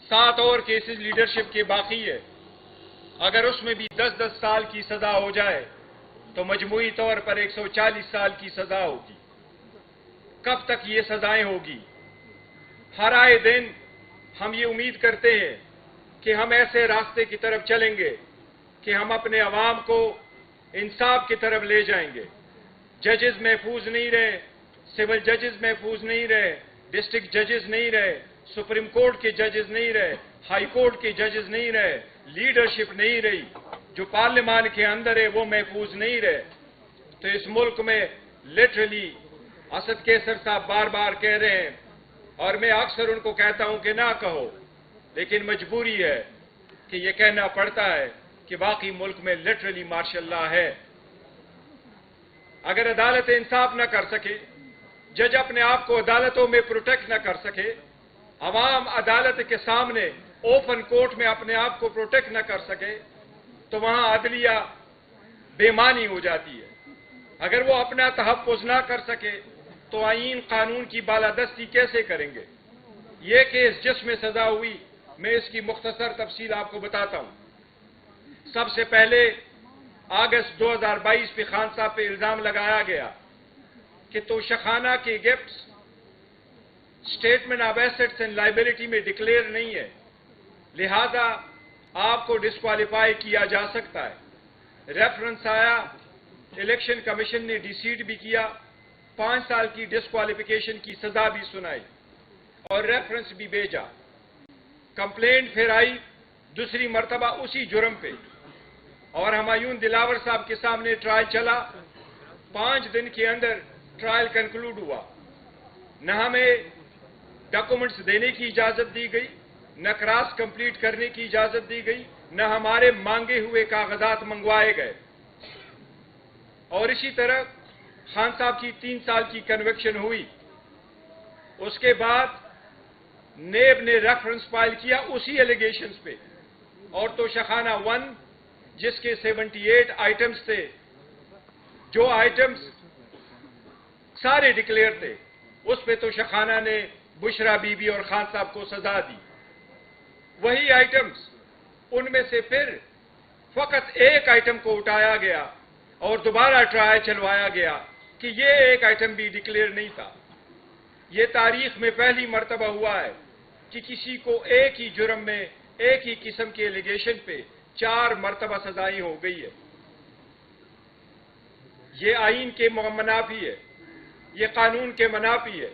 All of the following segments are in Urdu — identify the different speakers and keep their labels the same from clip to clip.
Speaker 1: 7 اور کیسز لیڈرشپ کے باقی ہے. اگر اس میں بھی 10-10 سال کی سزا ہو جائے تو مجموعی طور پر 140 سال کی سزا ہوگی. کب تک یہ سزائیں ہوگی؟ ہر آئے دن ہم یہ امید کرتے ہیں کہ ہم ایسے راستے کی طرف چلیں گے کہ ہم اپنے عوام کو انصاف کی طرف لے جائیں گے. ججز محفوظ نہیں رہے، سول ججز محفوظ نہیں رہے، ڈسٹرکٹ ججز نہیں رہے، سپریم کورٹ کے ججز نہیں رہے، ہائی کورٹ کے ججز نہیں رہے، لیڈرشپ نہیں رہی، جو پارلیمان کے اندر ہے وہ محفوظ نہیں رہے. تو اس ملک میں لٹرلی اسد کیسر صاحب بار بار کہہ رہے ہیں اور میں اکثر ان کو کہتا ہوں کہ نہ کہو، لیکن مجبوری ہے کہ یہ کہنا پڑتا ہے کہ باقی ملک میں لٹرلی ماشاء اللہ ہے. اگر عدالت انصاف نہ کر سکے، جج اپنے آپ کو عدالتوں میں پروٹیکٹ نہ کر سکے، عوام عدالت کے سامنے اوپن کورٹ میں اپنے آپ کو پروٹیکٹ نہ کر سکے، تو وہاں عدلیہ بے معنی ہو جاتی ہے. اگر وہ اپنا تحفظ نہ کر سکے تو آئین قانون کی بالادستی کیسے کریں گے؟ یہ کیس جس میں سزا ہوئی، میں اس کی مختصر تفصیل آپ کو بتاتا ہوں. سب سے پہلے اگست 2022 پہ خان صاحب پہ الزام لگایا گیا کہ توشخانہ کے gifts statement of assets and liability میں ڈکلیئر نہیں ہے، لہذا آپ کو ڈسکوالیفائی کیا جا سکتا ہے. ریفرنس آیا، الیکشن کمیشن نے ڈیسیڈ بھی کیا، 5 سال کی ڈسکوالیفیکیشن کی سزا بھی سنائی اور ریفرنس بھی بھیجا. کمپلینٹ پھر آئی دوسری مرتبہ اسی جرم پہ اور ہمایون دلاور صاحب کے سامنے ٹرائل چلا. 5 دن کے اندر ٹرائل کنکلوڈ ہوا. نہ ہمیں ڈاکومنٹس دینے کی اجازت دی گئی، نہ کراس کمپلیٹ کرنے کی اجازت دی گئی، نہ ہمارے مانگے ہوئے کاغذات منگوائے گئے. اور اسی طرح خان صاحب کی 3 سال کی کنوکشن ہوئی. اس کے بعد نیب نے ریفرنس فائل کیا اسی ایلیگیشنز پہ، اور توشخانہ 1 جس کے 78 آئٹمز تھے، جو آئٹمز سارے ڈکلیئر تھے، اس پہ توشخانہ نے بشرا بی بی اور خان صاحب کو سزا دی. وہی آئٹمز، ان میں سے پھر فقط ایک آئٹم کو اٹھایا گیا اور دوبارہ ٹرائل چلوایا گیا کہ یہ ایک آئٹم بھی ڈکلیئر نہیں تھا. یہ تاریخ میں پہلی مرتبہ ہوا ہے کہ کسی کو ایک ہی جرم میں ایک ہی قسم کے ایلیگیشن پہ 4 مرتبہ سزائیں ہو گئی ہے. یہ آئین کے منافی ہے، یہ قانون کے منافی ہے.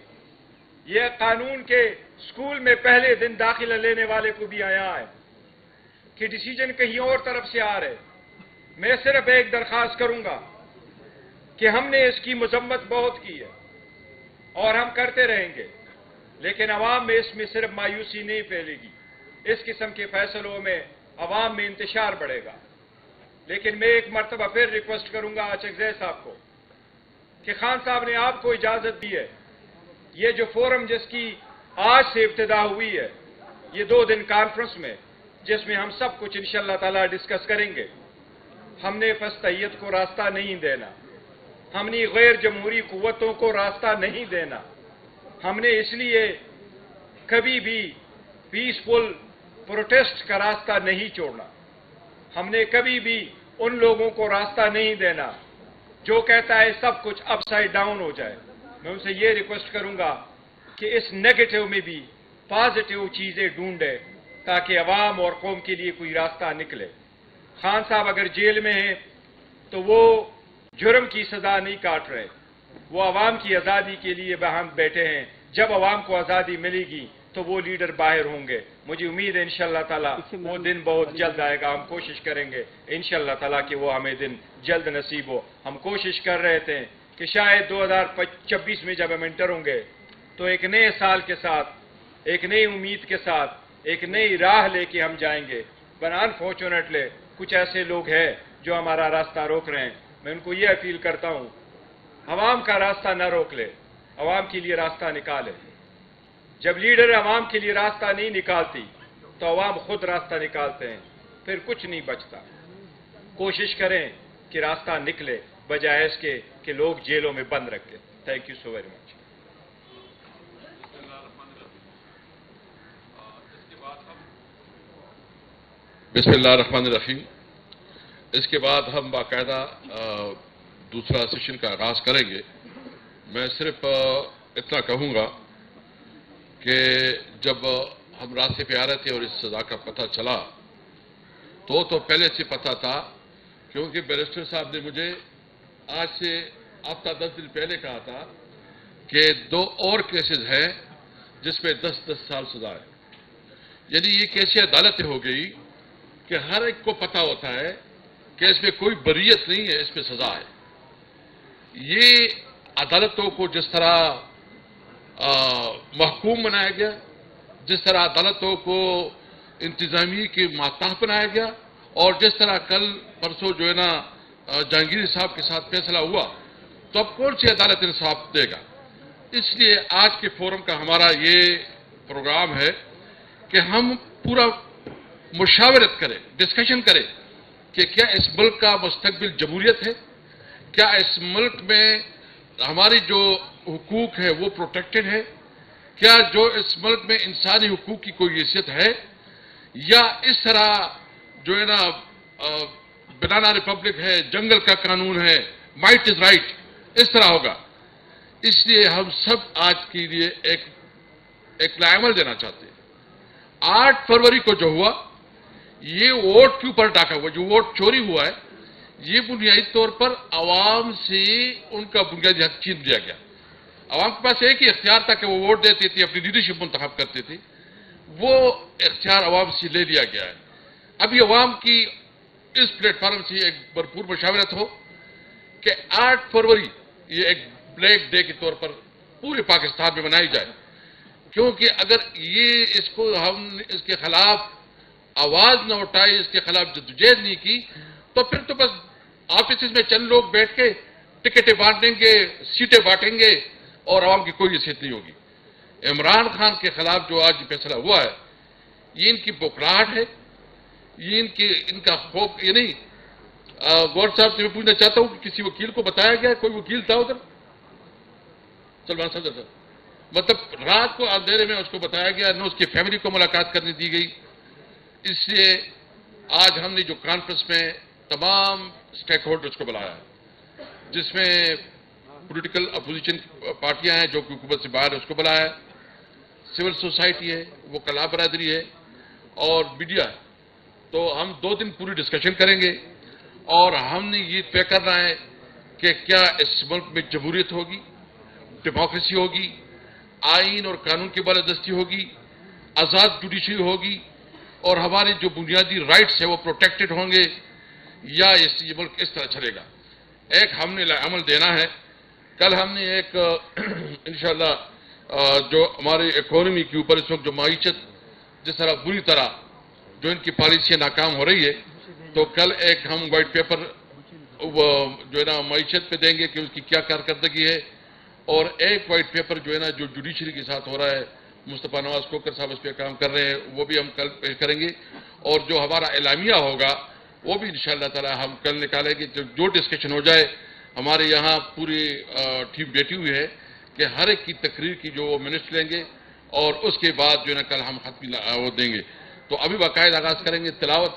Speaker 1: یہ قانون کے اسکول میں پہلے دن داخلہ لینے والے کو بھی آیا ہے کہ ڈیسیجن کہیں اور طرف سے آ رہے. میں صرف ایک درخواست کروں گا کہ ہم نے اس کی مذمت بہت کی ہے اور ہم کرتے رہیں گے، لیکن عوام میں اس میں صرف مایوسی نہیں پھیلے گی. اس قسم کے فیصلوں میں عوام میں انتشار بڑھے گا. لیکن میں ایک مرتبہ پھر ریکویسٹ کروں گا چکزئی صاحب کو کہ خان صاحب نے آپ کو اجازت دی ہے، یہ جو فورم جس کی آج سے ابتدا ہوئی ہے، یہ 2 دن کانفرنس میں جس میں ہم سب کچھ انشاءاللہ تعالی ڈسکس کریں گے. ہم نے فسطیت کو راستہ نہیں دینا، ہم نے غیر جمہوری قوتوں کو راستہ نہیں دینا. ہم نے اس لیے کبھی بھی پیسفل پروٹیسٹ کا راستہ نہیں چھوڑنا. ہم نے کبھی بھی ان لوگوں کو راستہ نہیں دینا جو کہتا ہے سب کچھ اپ سائڈ ڈاؤن ہو جائے. میں ان سے یہ ریکویسٹ کروں گا کہ اس نیگیٹو میں بھی پازیٹو چیزیں ڈھونڈے تاکہ عوام اور قوم کے لیے کوئی راستہ نکلے. خان صاحب اگر جیل میں ہیں تو وہ جرم کی سزا نہیں کاٹ رہے، وہ عوام کی آزادی کے لیے باہم بیٹھے ہیں. جب عوام کو آزادی ملے گی تو وہ لیڈر باہر ہوں گے. مجھے امید ہے انشاءاللہ تعالیٰ وہ دن بہت جلد آئے گا. ہم کوشش کریں گے انشاءاللہ تعالیٰ کہ وہ ہمیں دن جلد نصیب ہو. ہم کوشش کر رہے تھے کہ شاید 2026 میں جب ہم انٹر ہوں گے تو ایک نئے سال کے ساتھ، ایک نئی امید کے ساتھ، ایک نئی راہ لے کے ہم جائیں گے. پر انفارچونیٹلی کچھ ایسے لوگ ہیں جو ہمارا راستہ روک رہے ہیں. میں ان کو یہ اپیل کرتا ہوں، عوام کا راستہ نہ روک لے، عوام کے لیے راستہ نکالے. جب لیڈر عوام کے لیے راستہ نہیں نکالتی تو عوام خود راستہ نکالتے ہیں، پھر کچھ نہیں بچتا. کوشش کریں کہ راستہ نکلے بجائے اس کے کہ لوگ جیلوں میں بند رکھیں. Thank you so very much.
Speaker 2: بسم اللہ الرحمن الرحیم. اس کے بعد ہم باقاعدہ دوسرا سیشن کا آغاز کریں گے. میں صرف اتنا کہوں گا کہ جب ہم راستے پہ آ رہے تھے اور اس سزا کا پتہ چلا تو پہلے سے پتہ تھا، کیونکہ بیرسٹر صاحب نے مجھے آج سے ہفتہ 10 دن پہلے کہا تھا کہ 2 اور کیسز ہیں جس میں 10 سال سزا ہے. یعنی یہ کیسی عدالتیں ہو گئی کہ ہر ایک کو پتہ ہوتا ہے کہ اس میں کوئی بریت نہیں ہے، اس میں سزا ہے. یہ عدالتوں کو جس طرح محکوم بنایا گیا، جس طرح عدالتوں کو انتظامیہ کے ماتحت بنایا گیا، اور جس طرح کل پرسوں جو ہے نا جہانگیر صاحب کے ساتھ فیصلہ ہوا، تو اب کون سی عدالت انصاف دے گا؟ اس لیے آج کے فورم کا ہمارا یہ پروگرام ہے کہ ہم پورا مشاورت کریں، ڈسکشن کریں کہ کیا اس ملک کا مستقبل جمہوریت ہے، کیا اس ملک میں ہماری جو حقوق ہے وہ پروٹیکٹڈ ہے، کیا جو اس ملک میں انسانی حقوق کی کوئی حیثیت ہے، یا اس طرح جو ہے نا بنانا ریپبلک ہے، جنگل کا قانون ہے، مائٹ از رائٹ، اس طرح ہوگا. اس لیے ہم سب آج کے لیے ایک عمل دینا چاہتے ہیں. 8 فروری کو جو ہوا، یہ ووٹ کے اوپر ڈاکا ہوا، جو ووٹ چوری ہوا ہے، یہ بنیادی طور پر عوام سے ان کا بنیادی حق چھین لیا گیا. عوام کے پاس ایک ہی اختیار تھا کہ وہ ووٹ دیتے تھے، اپنی لیڈرشپ منتخب کرتے تھے. وہ اختیار عوام سے لے لیا گیا ہے. ابھی عوام کی اس پلیٹ فارم سے ایک بھرپور مشاورت ہو کہ 8 فروری یہ ایک بلیک ڈے کے طور پر پورے پاکستان میں منائی جائے. کیونکہ اگر ہم اس کے خلاف آواز نہ اٹھائی، اس کے خلاف جدوجہد نہیں کی، تو پھر تو بس آفیسز میں چند لوگ بیٹھ کے ٹکٹیں بانٹیں گے، سیٹیں بانٹیں گے، اور عوام کی کوئی حیثیت نہیں ہوگی. عمران خان کے خلاف جو آج فیصلہ ہوا ہے، یہ ان کی بوکھلاہٹ ہے، یہ ان کا خوف. یہ نہیں گور صاحب سے میں پوچھنا چاہتا ہوں کہ کسی وکیل کو بتایا گیا، کوئی وکیل تھا ادھر؟ سلمان صدر صاحب، مطلب رات کو اندھیرے میں اس کو بتایا گیا، نہ اس کی فیملی کو ملاقات کرنے دی گئی. اس لیے آج ہم نے جو کانفرنس میں تمام سٹیک ہولڈرز کو بلایا ہے، جس میں پولیٹیکل اپوزیشن پارٹیاں ہیں جو کہ حکومت سے باہر، اس کو بلایا ہے، سول سوسائٹی ہے، وہ کلا برادری ہے، اور میڈیا ہے. تو ہم 2 دن پوری ڈسکشن کریں گے، اور ہم نے یہ طے کرنا ہے کہ کیا اس ملک میں جمہوریت ہوگی، ڈیموکریسی ہوگی، آئین اور قانون کی بالادستی ہوگی، آزاد جوڈیشری ہوگی، اور ہمارے جو بنیادی رائٹس ہیں وہ پروٹیکٹڈ ہوں گے، یا یہ ملک اس طرح چلے گا. ایک ہم نے عمل دینا ہے. کل ہم نے ایک انشاءاللہ جو ہماری اکانومی کے اوپر اس وقت جو معیشت جس طرح بری طرح جو ان کی پالیسیاں ناکام ہو رہی ہے، تو کل ایک ہم وائٹ پیپر جو ہے نا معیشت پہ دیں گے کہ اس کی کیا کارکردگی ہے، اور ایک وائٹ پیپر جو ہے نا جو جوڈیشری کے ساتھ ہو رہا ہے، مصطفیٰ نواز کوکر صاحب اس پہ کام کر رہے ہیں، وہ بھی ہم کل پیش کریں گے. اور جو ہمارا اعلامیہ ہوگا وہ بھی انشاءاللہ تعالی ہم کل نکالیں گے. جو ڈسکشن ہو جائے، ہمارے یہاں پوری ٹیم بیٹھی ہوئی ہے کہ ہر ایک کی تقریر کی جو وہ منٹس لیں گے، اور اس کے بعد جو ہے نا کل ہم خط بھی وہ دیں گے. تو ابھی باقاعدہ آغاز کریں گے تلاوت